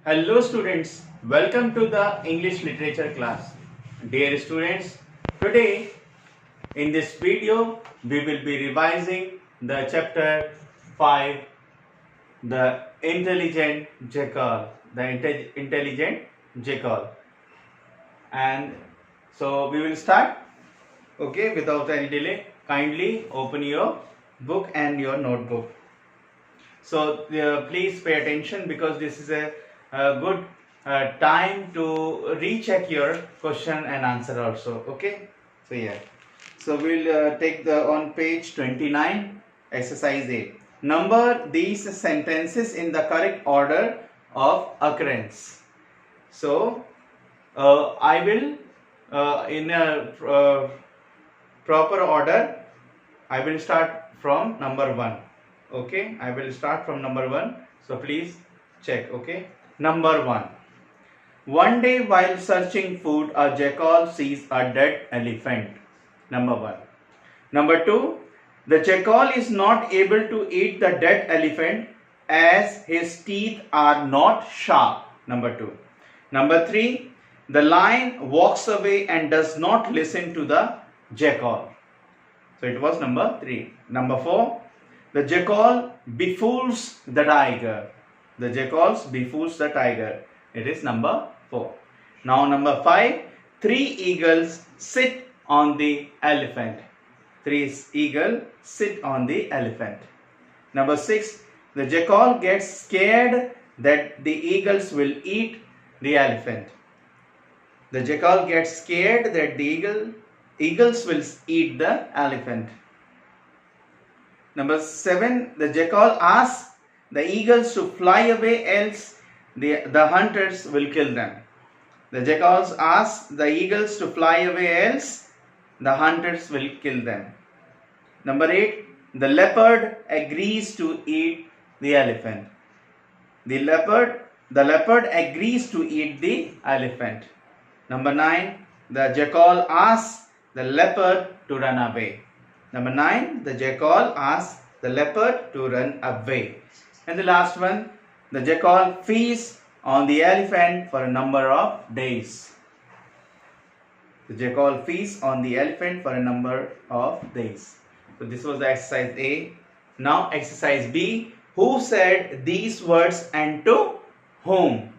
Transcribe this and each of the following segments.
Hello students, welcome to the English literature class. Dear students, today in this video we will be revising the chapter 5, the intelligent jackal, intelligent jackal. And so we will start, okay, without any delay. Kindly open your book and your notebook. So please pay attention because this is a good time to recheck your question and answer also. Okay. So yeah. So we'll take the on page 29 exercise A. Number these sentences in the correct order of occurrence. So I will in a proper order. I will start from number 1. Okay, I will start from number 1. So please check. Okay, number 1. One day while searching food, a jackal sees a dead elephant. Number 1. Number 2. The jackal is not able to eat the dead elephant as his teeth are not sharp. Number 2. Number 3. The lion walks away and does not listen to the jackal. So it was number 3. Number 4. The jackal befools the tiger. The jackal befools the tiger. It is number 4. Now number 5. 3 eagles sit on the elephant. 3 eagles sit on the elephant. Number 6. The jackal gets scared that the eagles will eat the elephant. The jackal gets scared that the eagles will eat the elephant. Number 7. The jackal asks the eagles to fly away, else the hunters will kill them. The jackals ask the eagles to fly away, else the hunters will kill them. Number 8. The leopard agrees to eat the elephant. The leopard agrees to eat the elephant. Number 9. The jackal asks the leopard to run away. Number 9. The jackal asks the leopard to run away. And the last one, the jackal feasts on the elephant for a number of days. The jackal feasts on the elephant for a number of days. So this was the exercise A. Now exercise B. Who said these words and to whom?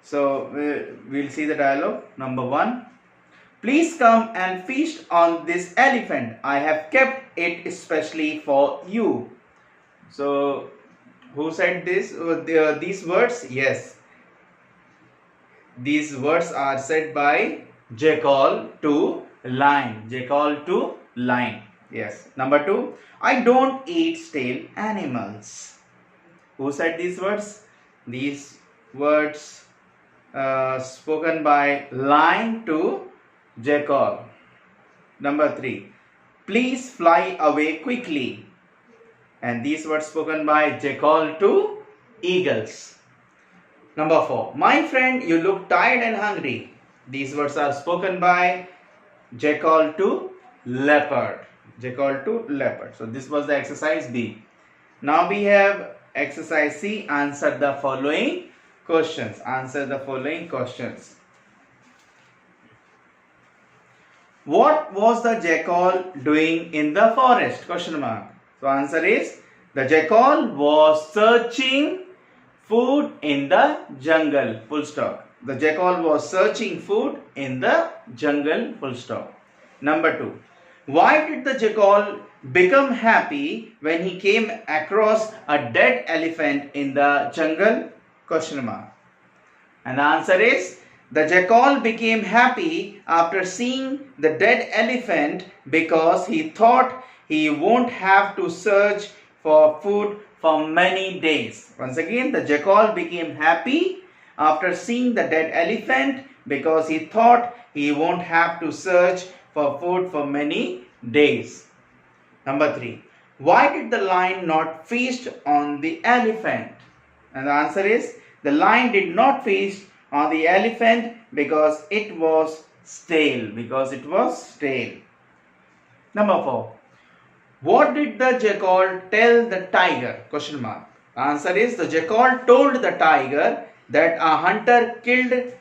So we'll see the dialogue. Number 1. Please come and feast on this elephant. I have kept it especially for you. So who said this? These words? Yes. These words are said by jackal to lion. Jackal to lion. Yes. Number 2. I don't eat stale animals. Who said these words? These words spoken by lion to jackal. Number 3. Please fly away quickly. And these words spoken by jackal to eagles. Number 4. My friend, you look tired and hungry. These words are spoken by jackal to leopard. Jackal to leopard. So this was the exercise B. Now we have exercise C. Answer the following questions. Answer the following questions. What was the jackal doing in the forest? Question mark. So answer is, the jackal was searching food in the jungle. Full stop. The jackal was searching food in the jungle. Full stop. Number 2. Why did the jackal become happy when he came across a dead elephant in the jungle? Question mark. And the answer is, the jackal became happy after seeing the dead elephant because he thought he won't have to search for food for many days. Once again, the jackal became happy after seeing the dead elephant because he thought he won't have to search for food for many days. Number 3. Why did the lion not feast on the elephant? And the answer is, the lion did not feast on the elephant because it was stale. Number 4. What did the jackal tell the tiger? Question mark. Answer is, the jackal told the tiger that a hunter killed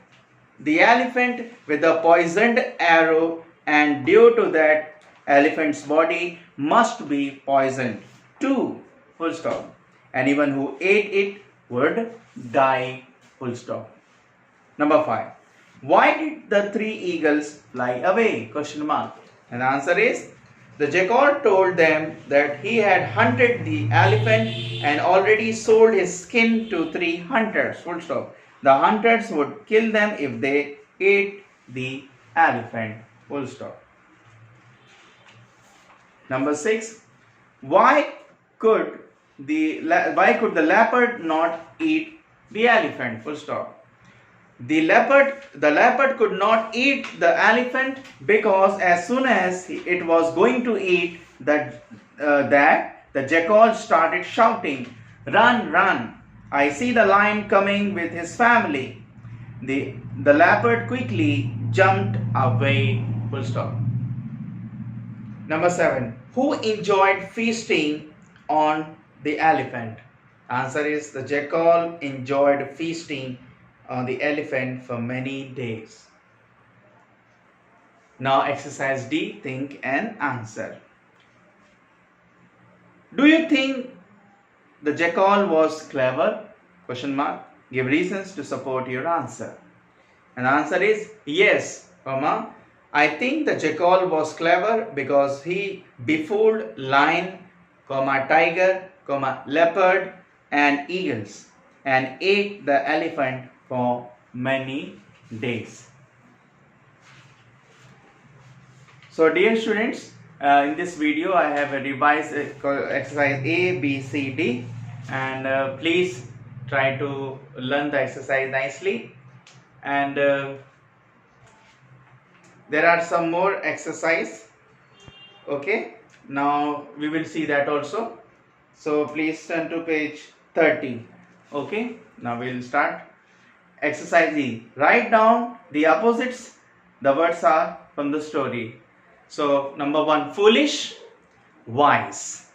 the elephant with a poisoned arrow, and due to that, elephant's body must be poisoned too. Full stop. Anyone who ate it would die. Full stop. Number 5. Why did the 3 eagles fly away? Question mark. And the answer is, the jackal told them that he had hunted the elephant and already sold his skin to 3 hunters. Full stop. The hunters would kill them if they ate the elephant. Full stop. Number 6. Why could the leopard not eat the elephant? Full stop. The leopard could not eat the elephant because as soon as it was going to eat the jackal started shouting, "Run, run! I see the lion coming with his family." The leopard quickly jumped away. Full stop. Number 7. Who enjoyed feasting on the elephant? Answer is, the jackal enjoyed feasting on the elephant for many days. Now exercise D, think and answer. Do you think the jackal was clever? Question mark. Give reasons to support your answer. And the answer is yes, comma. I think the jackal was clever because he befooled lion, comma, tiger, comma, leopard and eagles and ate the elephant for many days. So dear students, in this video I have revised exercise A, B, C, D, and please try to learn the exercise nicely. And there are some more exercise. Okay, now we will see that also. So please turn to page 30. Okay, now we will start. Exercise E. Write down the opposites. The words are from the story. So number 1, foolish, wise.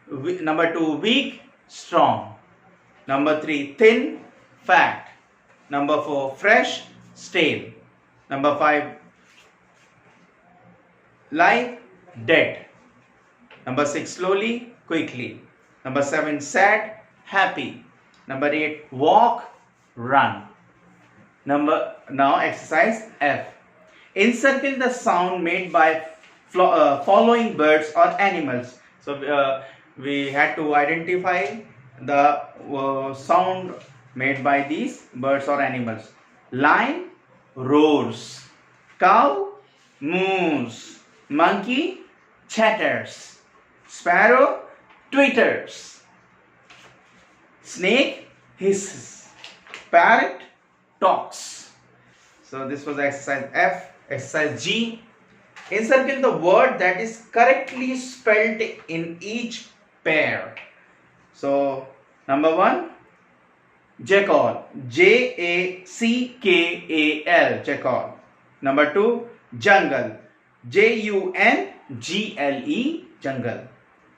Number 2, weak, strong. Number 3, thin, fat. Number 4, fresh, stale. Number 5, live, dead. Number 6, slowly, quickly. Number 7, sad, happy. Number 8, walk, run. Now exercise F. Encircle the sound made by following birds or animals. So we had to identify the sound made by these birds or animals. Lion roars, cow moos, monkey chatters, sparrow twitters, snake hisses, parrot talks. So this was exercise F. Exercise G. Encircle the word that is correctly spelled in each pair. So number 1, jackal, Jackal, jackal. Number 2, jungle, Jungle, jungle.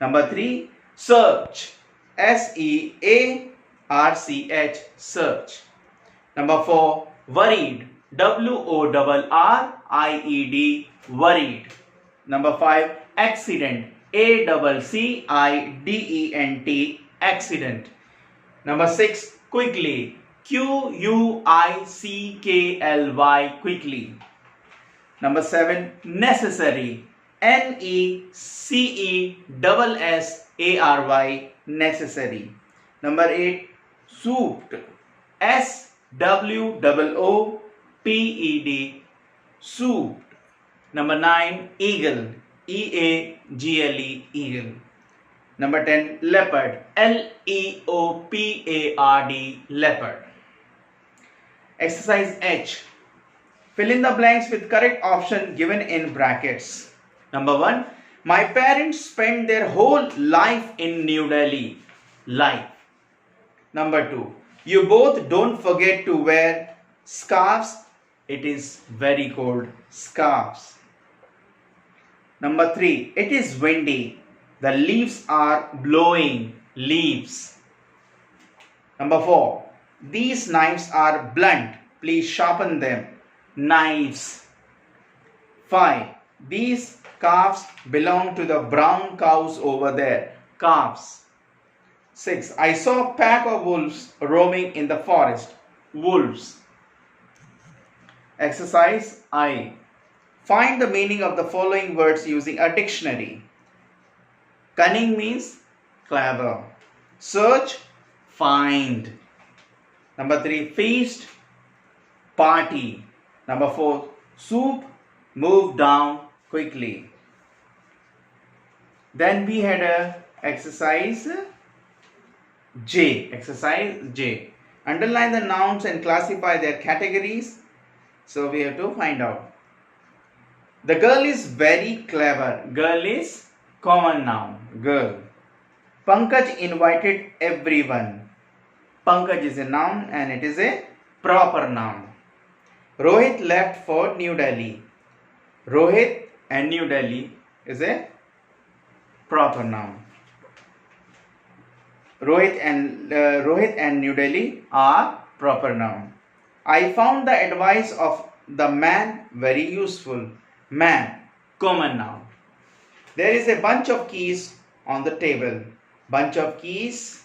Number 3, search, Search, search. Number 4, worried, Worried, worried. Number 5, accident, Accident, accident. Number 6, quickly, Quickly, quickly. Number 7, necessary, Necessary, necessary. Number 8, souped, Swooped, souped. Number 9, eagle, eagle. Number 10, leopard, Leopard, leopard. Exercise H. Fill in the blanks with correct option given in brackets. Number 1, my parents spent their whole life in New Delhi. Life. Number 2, you both don't forget to wear scarves. It is very cold. Scarves. Number 3, it is windy. The leaves are blowing. Leaves. Number 4, These knives are blunt. Please sharpen them. Knives. 5. These calves belong to the brown cows over there. Calves. 6. I saw a pack of wolves roaming in the forest. Wolves. Exercise I. Find the meaning of the following words using a dictionary. Cunning means clever. Search, find. Number 3, feast, party. Number 4, soup, move down quickly. Then we had a exercise J. Exercise J. Underline the nouns and classify their categories. So we have to find out. The girl is very clever. Girl is common noun. Girl. Pankaj invited everyone. Pankaj is a noun and it is a proper noun. Rohit left for New Delhi. Rohit and New Delhi is a proper noun. Rohit and New Delhi are proper noun. I found the advice of the man very useful. Man, common noun. There is a bunch of keys on the table. Bunch of keys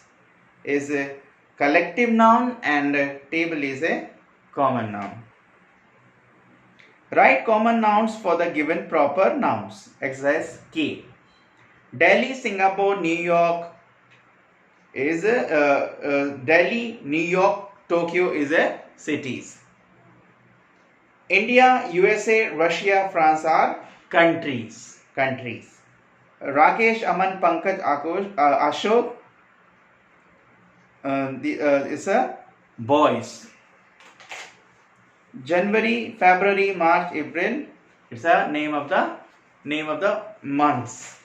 is a collective noun and table is a common noun. Write common nouns for the given proper nouns. Exercise K. Delhi, Singapore, New York is Delhi, New York, Tokyo is a cities. India, USA, Russia, France are countries. Rakesh, Aman, Pankaj, Ashok is a boys. January, February, March, April, it's a name of the months.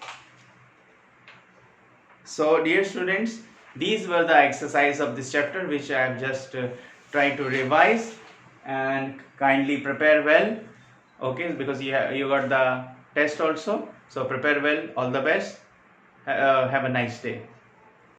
So dear students, these were the exercise of this chapter which I have just tried to revise, and kindly prepare well, okay, because you got the test also. So prepare well. All the best. Have a nice day.